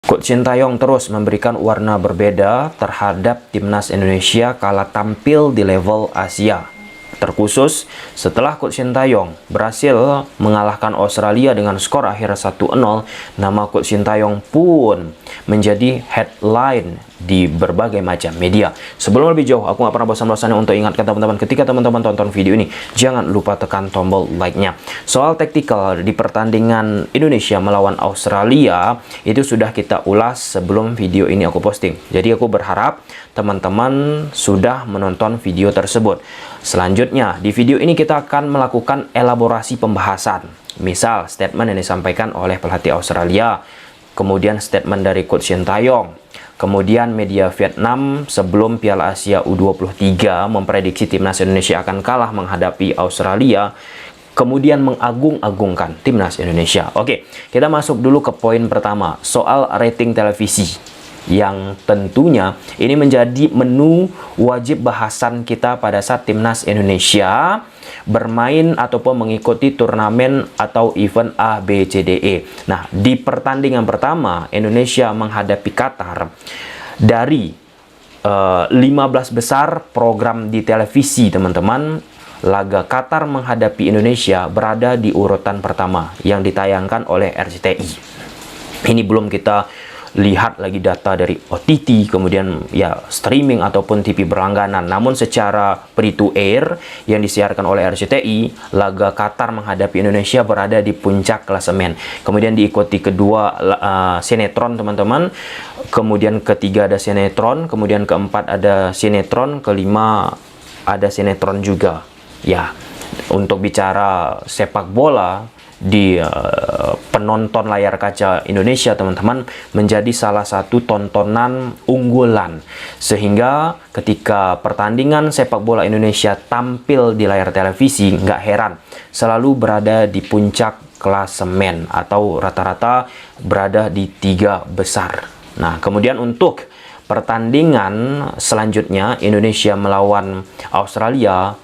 Coach Sintayong terus memberikan warna berbeda terhadap timnas Indonesia kala tampil di level Asia. Terkhusus setelah Coach Sintayong berhasil mengalahkan Australia dengan skor akhir 1-0, nama Coach Sintayong pun menjadi headline di berbagai macam media. Sebelum lebih jauh, aku nggak pernah bosan-bosannya untuk ingatkan teman-teman, ketika teman-teman tonton video ini, jangan lupa tekan tombol like-nya. Soal taktikal di pertandingan Indonesia melawan Australia, itu sudah kita ulas sebelum video ini aku posting. Jadi aku berharap teman-teman sudah menonton video tersebut. Selanjutnya, di video ini kita akan melakukan elaborasi pembahasan. Misal, statement yang disampaikan oleh pelatih Australia, kemudian statement dari Coach Sintayong, kemudian media Vietnam sebelum Piala Asia U23 memprediksi timnas Indonesia akan kalah menghadapi Australia, kemudian mengagung-agungkan timnas Indonesia. Oke, kita masuk dulu ke poin pertama, soal rating televisi. Yang tentunya ini menjadi menu wajib bahasan kita pada saat timnas Indonesia bermain ataupun mengikuti turnamen atau event A, B, C, D, E. Nah, di pertandingan pertama Indonesia menghadapi Qatar, dari 15 besar program di televisi, teman-teman, laga Qatar menghadapi Indonesia berada di urutan pertama yang ditayangkan oleh RCTI. Ini belum kita lihat lagi data dari OTT, kemudian ya streaming ataupun TV berlangganan. Namun secara free to air yang disiarkan oleh RCTI, laga Qatar menghadapi Indonesia berada di puncak klasemen. Kemudian diikuti kedua sinetron, teman-teman. Kemudian ketiga ada sinetron, kemudian keempat ada sinetron, kelima ada sinetron juga. Ya, untuk bicara sepak bola di penonton layar kaca Indonesia, teman-teman, menjadi salah satu tontonan unggulan, sehingga ketika pertandingan sepak bola Indonesia tampil di layar televisi, nggak heran selalu berada di puncak klasemen atau rata-rata berada di 3 besar. Nah, kemudian untuk pertandingan selanjutnya Indonesia melawan Australia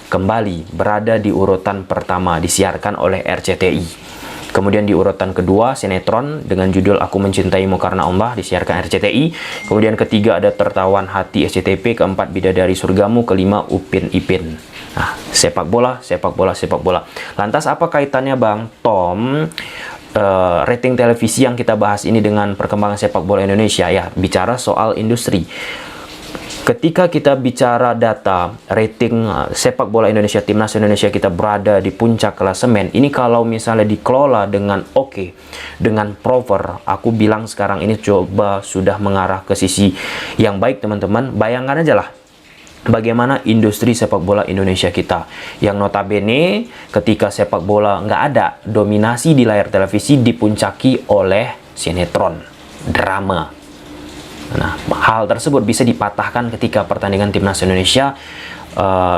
kembali berada di urutan pertama, disiarkan oleh RCTI. Kemudian di urutan kedua, sinetron dengan judul Aku Mencintaimu Karena Allah, disiarkan RCTI. Kemudian ketiga ada Tertawan Hati SCTV, keempat Bidadari Surgamu, kelima Upin Ipin. Nah, sepak bola, sepak bola, sepak bola. Lantas apa kaitannya Bang Tom, rating televisi yang kita bahas ini dengan perkembangan sepak bola Indonesia? Ya, bicara soal industri. Ketika kita bicara data rating sepak bola Indonesia, timnas Indonesia kita berada di puncak klasemen. Ini kalau misalnya dikelola dengan oke, dengan proper, aku bilang sekarang ini coba sudah mengarah ke sisi yang baik, teman-teman. Bayangkan aja lah bagaimana industri sepak bola Indonesia kita, yang notabene ketika sepak bola nggak ada dominasi di layar televisi, dipuncaki oleh sinetron, drama. Nah, hal tersebut bisa dipatahkan ketika pertandingan timnas Indonesia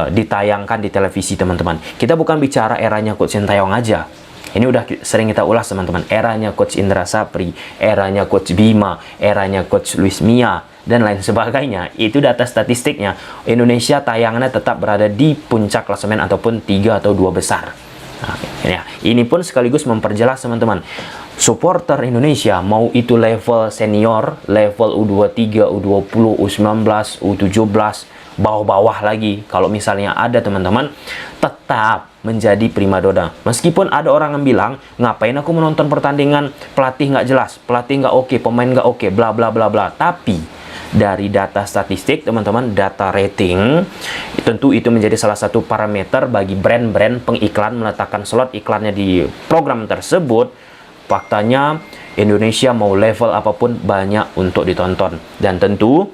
ditayangkan di televisi, teman-teman. Kita bukan bicara eranya Coach Sintayong aja. Ini udah sering kita ulas, teman-teman. Eranya Coach Indra Sapri, eranya Coach Bima, eranya Coach Luis Mia, dan lain sebagainya. Itu data statistiknya. Indonesia tayangannya tetap berada di puncak klasemen ataupun 3 atau 2 besar. Nah, ya, ini pun sekaligus memperjelas, teman-teman, supporter Indonesia, mau itu level senior, level U23, U20, U19, U17, bawah-bawah lagi, kalau misalnya ada, teman-teman, tetap menjadi primadona. Meskipun ada orang yang bilang, ngapain aku menonton pertandingan, pelatih nggak jelas, pelatih nggak oke, pemain nggak oke, bla bla bla bla. Tapi dari data statistik, teman-teman, data rating, tentu itu menjadi salah satu parameter bagi brand-brand pengiklan meletakkan slot iklannya di program tersebut. Faktanya Indonesia mau level apapun banyak untuk ditonton. Dan tentu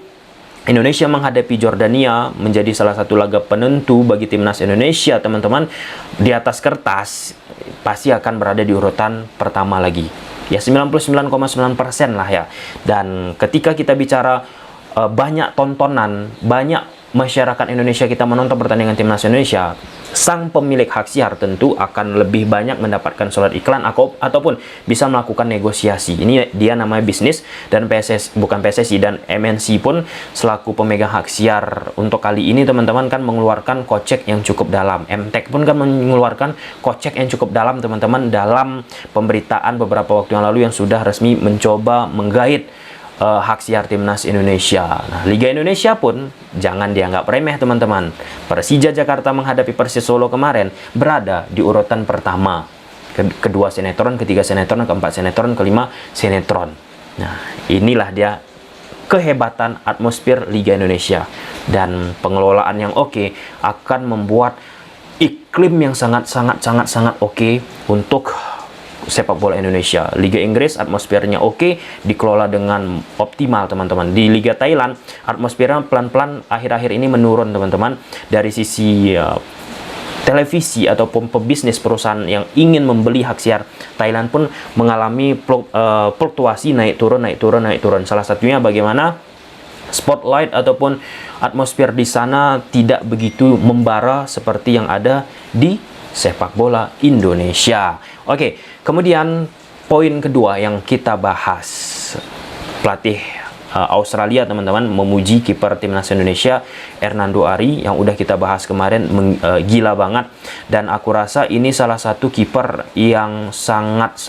Indonesia menghadapi Jordania menjadi salah satu laga penentu bagi timnas Indonesia, teman-teman. Di atas kertas pasti akan berada di urutan pertama lagi. Ya 99,9% lah ya. Dan ketika kita bicara banyak tontonan, banyak masyarakat Indonesia kita menonton pertandingan timnas Indonesia, sang pemilik hak siar tentu akan lebih banyak mendapatkan slot iklan ataupun bisa melakukan negosiasi. Ini dia namanya bisnis, dan PSSI dan MNC pun selaku pemegang hak siar untuk kali ini teman-teman kan mengeluarkan kocek yang cukup dalam. MTEK pun kan mengeluarkan kocek yang cukup dalam teman-teman dalam pemberitaan beberapa waktu yang lalu yang sudah resmi mencoba menggait hak siar timnas Indonesia. Nah, Liga Indonesia pun jangan dianggap remeh teman-teman. Persija Jakarta menghadapi Persis Solo kemarin berada di urutan pertama. Kedua sinetron, ketiga sinetron, keempat sinetron, kelima sinetron. Nah, inilah dia kehebatan atmosfer Liga Indonesia, dan pengelolaan yang oke akan membuat iklim yang sangat oke untuk sepak bola Indonesia. Liga Inggris atmosfernya oke, dikelola dengan optimal teman-teman. Di Liga Thailand atmosfernya pelan-pelan akhir-akhir ini menurun teman-teman. Dari sisi televisi ataupun pebisnis perusahaan yang ingin membeli hak siar Thailand pun mengalami fluktuasi naik turun. Salah satunya bagaimana spotlight ataupun atmosfer di sana tidak begitu membara seperti yang ada di sepak bola Indonesia. Oke, kemudian poin kedua yang kita bahas, pelatih Australia teman-teman memuji kiper timnas Indonesia Hernando Ari yang udah kita bahas kemarin, gila banget, dan aku rasa ini salah satu kiper yang sangat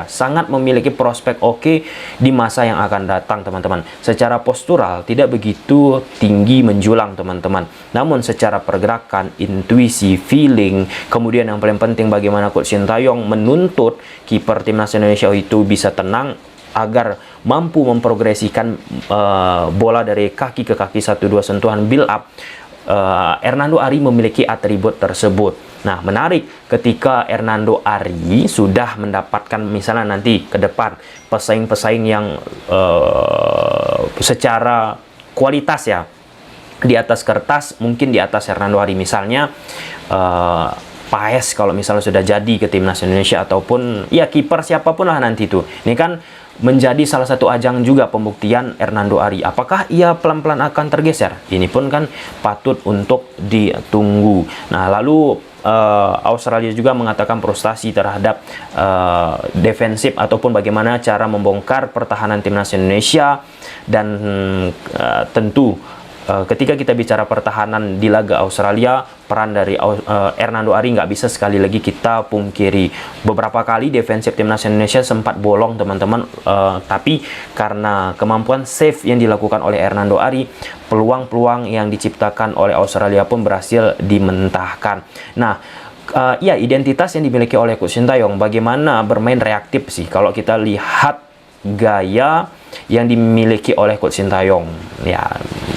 sangat memiliki prospek oke di masa yang akan datang teman-teman. Secara postural tidak begitu tinggi menjulang teman-teman, namun secara pergerakan, intuisi, feeling, kemudian yang paling penting bagaimana Coach Sintayong menuntut kiper timnas Indonesia itu bisa tenang agar mampu memprogresikan bola dari kaki ke kaki 1-2 sentuhan build up. Hernando Ari memiliki atribut tersebut. Nah, menarik ketika Hernando Ari sudah mendapatkan misalnya nanti ke depan pesaing-pesaing yang secara kualitas ya di atas kertas mungkin di atas Hernando Ari, misalnya Paes kalau misalnya sudah jadi ke timnas Indonesia, ataupun ya kiper siapapun lah nanti itu. Ini kan menjadi salah satu ajang juga pembuktian Hernando Ari. Apakah ia pelan-pelan akan tergeser? Ini pun kan patut untuk ditunggu. Nah, lalu Australia juga mengatakan frustasi terhadap defensif ataupun bagaimana cara membongkar pertahanan timnas Indonesia, dan tentu ketika kita bicara pertahanan di laga Australia, peran dari Hernando Ari nggak bisa sekali lagi kita pungkiri. Beberapa kali defensif timnas Indonesia sempat bolong teman-teman, tapi karena kemampuan save yang dilakukan oleh Hernando Ari, peluang-peluang yang diciptakan oleh Australia pun berhasil dimentahkan. Nah, ya identitas yang dimiliki oleh Coach Sintayong, bagaimana bermain reaktif sih kalau kita lihat gaya yang dimiliki oleh Coach Sintayong. Ya,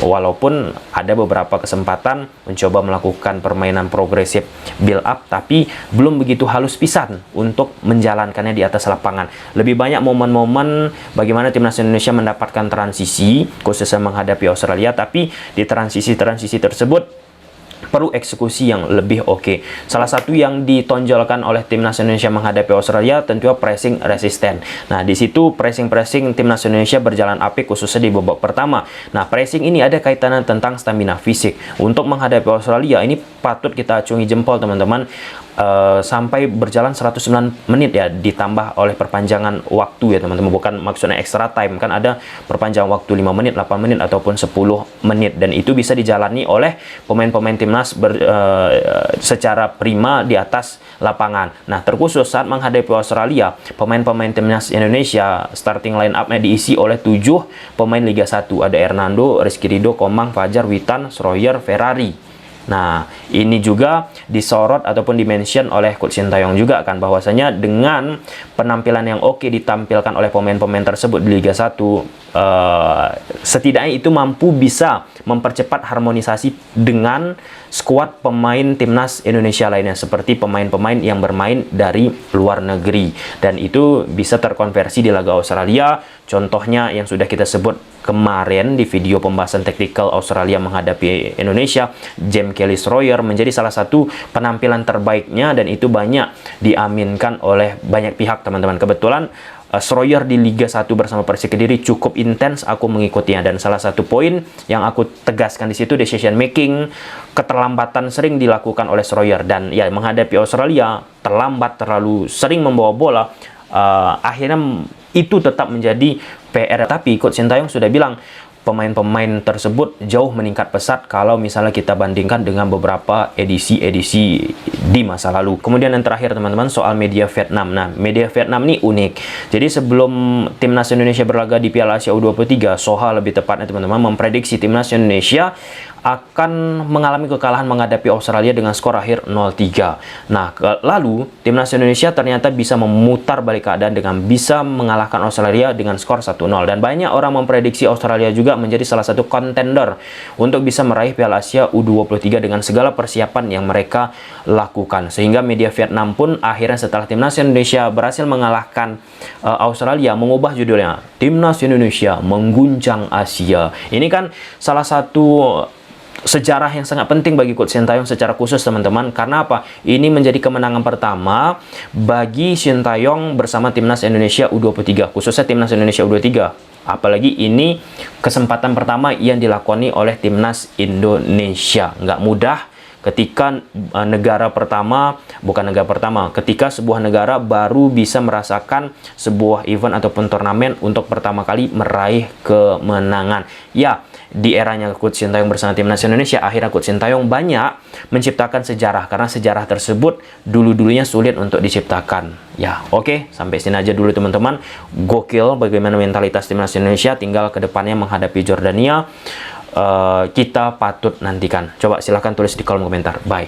walaupun ada beberapa kesempatan mencoba melakukan permainan progresif build up, tapi belum begitu halus pisan untuk menjalankannya di atas lapangan. Lebih banyak momen-momen bagaimana timnas Indonesia mendapatkan transisi khususnya menghadapi Australia, tapi di transisi-transisi tersebut perlu eksekusi yang lebih oke. Salah satu yang ditonjolkan oleh timnas Indonesia menghadapi Australia tentunya pressing resisten. Nah, di situ pressing timnas Indonesia berjalan apik khususnya di babak pertama. Nah, pressing ini ada kaitannya tentang stamina fisik. Untuk menghadapi Australia ini patut kita acungi jempol teman-teman. Sampai berjalan 109 menit ya, ditambah oleh perpanjangan waktu ya teman-teman, bukan maksudnya extra time, kan ada perpanjangan waktu 5 menit, 8 menit ataupun 10 menit, dan itu bisa dijalani oleh pemain-pemain timnas secara prima di atas lapangan. Nah, terkhusus saat menghadapi Australia, pemain-pemain timnas Indonesia starting line up-nya diisi oleh 7 pemain Liga 1. Ada Hernando, Rizky Ridho, Komang, Fajar, Witan, Schroyer, Ferrari. Nah, ini juga disorot ataupun dimention oleh Coach Sintayong juga kan, bahwasanya dengan penampilan yang oke ditampilkan oleh pemain-pemain tersebut di Liga 1, setidaknya itu mampu bisa mempercepat harmonisasi dengan skuad pemain timnas Indonesia lainnya, seperti pemain-pemain yang bermain dari luar negeri, dan itu bisa terkonversi di laga Australia. Contohnya yang sudah kita sebut kemarin di video pembahasan taktikal Australia menghadapi Indonesia, James Kelly Schroyer menjadi salah satu penampilan terbaiknya, dan itu banyak diaminkan oleh banyak pihak teman-teman. Kebetulan Schroyer di Liga 1 bersama Persik Kediri cukup intens aku mengikutinya, dan salah satu poin yang aku tegaskan di situ decision making, keterlambatan sering dilakukan oleh Schroyer, dan ya menghadapi Australia terlambat, terlalu sering membawa bola, akhirnya itu tetap menjadi PR. Tapi Coach Sintayong sudah bilang pemain-pemain tersebut jauh meningkat pesat kalau misalnya kita bandingkan dengan beberapa edisi-edisi di masa lalu. Kemudian yang terakhir teman-teman, soal media Vietnam. Nah, media Vietnam ini unik. Jadi sebelum timnas Indonesia berlaga di Piala Asia U23, Soha lebih tepatnya teman-teman memprediksi timnas Indonesia akan mengalami kekalahan menghadapi Australia dengan skor akhir 0-3. Nah, lalu timnas Indonesia ternyata bisa memutar balik keadaan dengan bisa mengalahkan Australia dengan skor 1-0. Dan banyak orang memprediksi Australia juga menjadi salah satu kontender untuk bisa meraih Piala Asia U23 dengan segala persiapan yang mereka lakukan. Sehingga media Vietnam pun akhirnya setelah timnas Indonesia berhasil mengalahkan Australia, mengubah judulnya Timnas Indonesia Mengguncang Asia. Ini kan salah satu sejarah yang sangat penting bagi Coach Sintayong secara khusus teman-teman. Karena apa? Ini menjadi kemenangan pertama bagi Sintayong bersama timnas Indonesia U23, khususnya timnas Indonesia U23. Apalagi ini kesempatan pertama yang dilakoni oleh timnas Indonesia. Nggak mudah ketika ketika sebuah negara baru bisa merasakan sebuah event ataupun turnamen untuk pertama kali meraih kemenangan. Ya, di eranya Coach Sintayong bersama timnas Indonesia, akhirnya Coach Sintayong banyak menciptakan sejarah, karena sejarah tersebut dulu-dulunya sulit untuk diciptakan. Ya, oke, sampai sini aja dulu teman-teman. Gokil bagaimana mentalitas timnas Indonesia, tinggal ke depannya menghadapi Jordania. Kita patut nantikan. Coba silahkan tulis di kolom komentar. Bye.